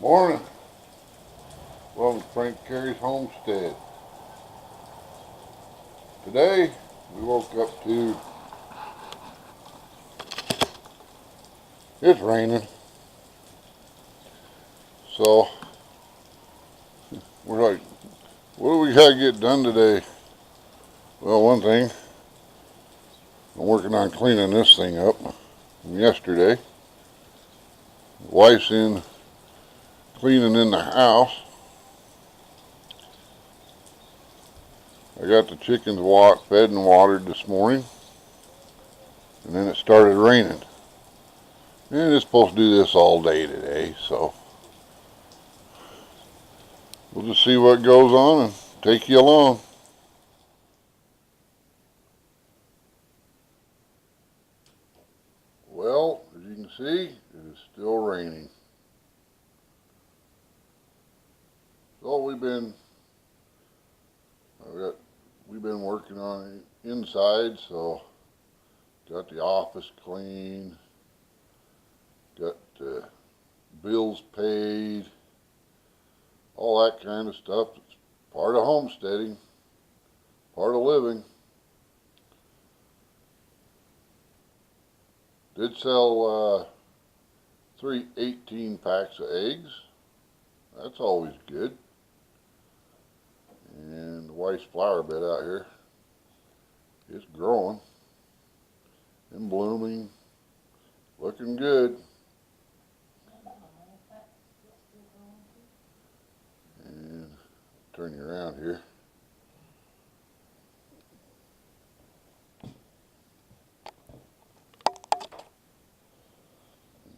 Morning. Welcome to Frank Carrie's homestead. Today we woke up to it's raining. So we're like, what do we gotta get done today? Well, one thing, I'm working on cleaning this thing up from yesterday. The wife's in cleaning in the house. I got the chickens fed and watered this morning, and then it started raining. And it's supposed to do this all day today, so we'll just see what goes on and take you along. Well, as you can see, it is still raining. So we've been working on the inside, so got the office clean, got bills paid, all that kind of stuff. It's part of homesteading, part of living. Did sell 3 18 packs of eggs. That's always good. And the wife's flower bed out here is growing and blooming, looking good. And turn you around here. The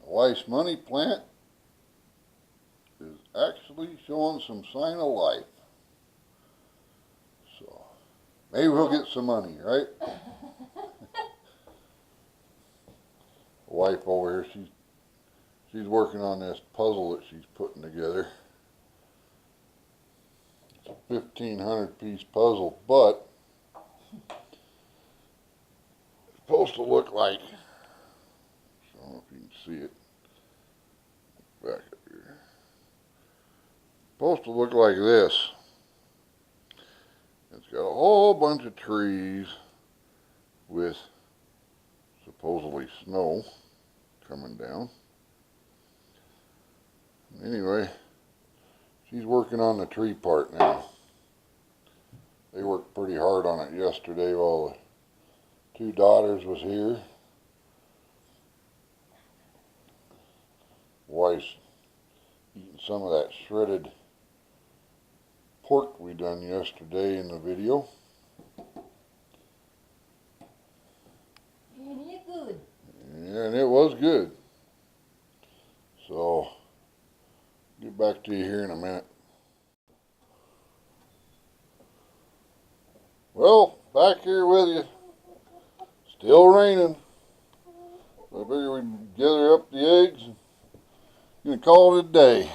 wife's money plant is actually showing some sign of life. So maybe we'll get some money, right? The wife over here, she's working on this puzzle that she's putting together. It's a 1,500 piece puzzle, but it's supposed to look like, I don't know if you can see it back up here. Supposed to look like this. It's got a whole bunch of trees with supposedly snow coming down. Anyway, she's working on the tree part now. They worked pretty hard on it yesterday while the 2 daughters was here. Wife's eating some of that shredded pork we done yesterday in the video. And it's good. Yeah, and it was good. So, get back to you here in a minute. Well, back here with you. Still raining. So I figure we'd gather up the eggs and gonna call it a day.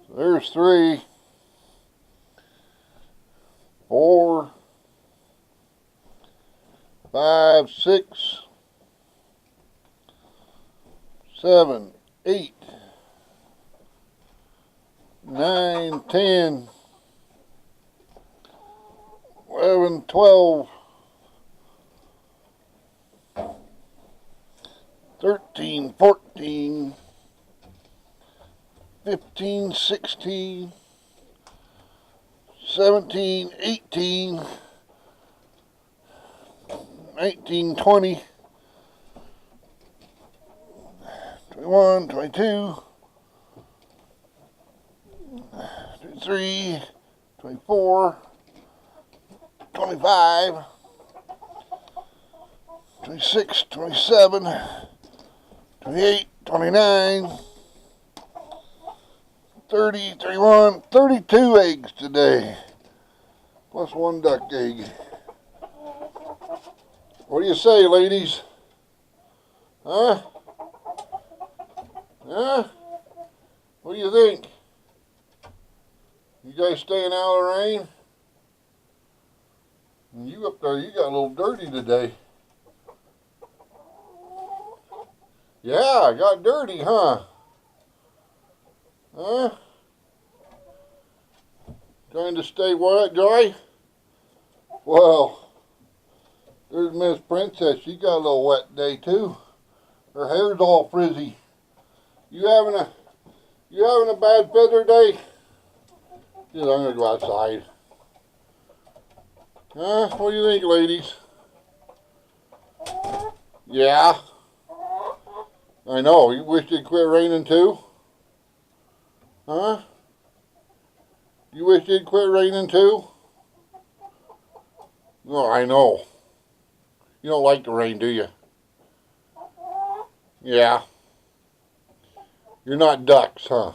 So there's 3, 4, 5, 6, 7, 8, 9, 10, 11, 12, 13, 14, 15, 16, 17, 18, 19, 20, 21, 22, 23, 24, 25, 26, 27, 28, 29, 30, 31, 32 eggs today, plus 1 duck egg. What do you say, ladies? Huh? Huh? What do you think? You guys staying out of the rain? And you up there, you got a little dirty today. Yeah, I got dirty, huh? Huh? Trying to stay what, dry? Well, there's Miss Princess. She got a little wet day too. Her hair's all frizzy. You having a bad feather day? Yeah, I'm gonna go outside. Huh? What do you think, ladies? Yeah. I know. You wish it'd quit raining too? Huh? You wish it'd quit raining too? No, I know. You don't like the rain, do you? Yeah. You're not ducks, huh?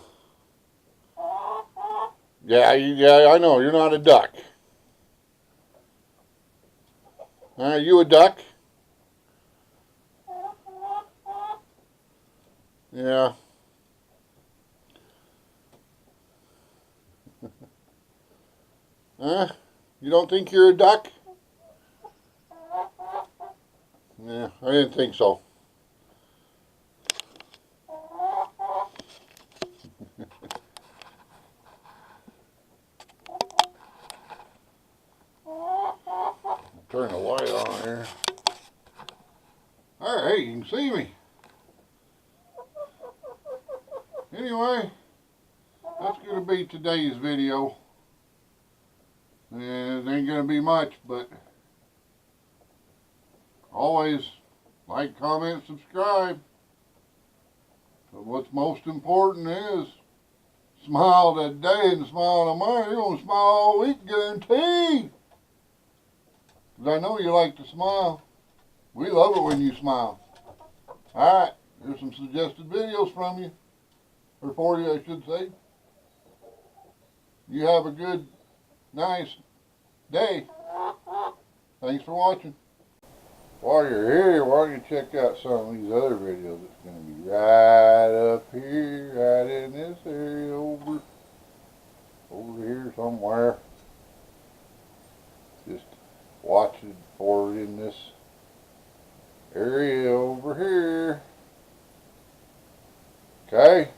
Yeah, I know. You're not a duck. Are you a duck? Yeah. Huh? You don't think you're a duck? Yeah, I didn't think so. Turn the light on here. Alright, you can see me. Anyway, that's going to be today's video. And it ain't going to be much, but always like, comment, subscribe. But what's most important is smile today and smile tomorrow. You're going to smile all week, guaranteed. Because I know you like to smile. We love it when you smile. Alright, here's some suggested videos from you. Or for you, I should say. You have a good, nice day. Thanks for watching. While you're here, why don't you check out some of these other videos? It's going to be right up here, right in this area over here somewhere. Just watch it for in this area over here. Okay?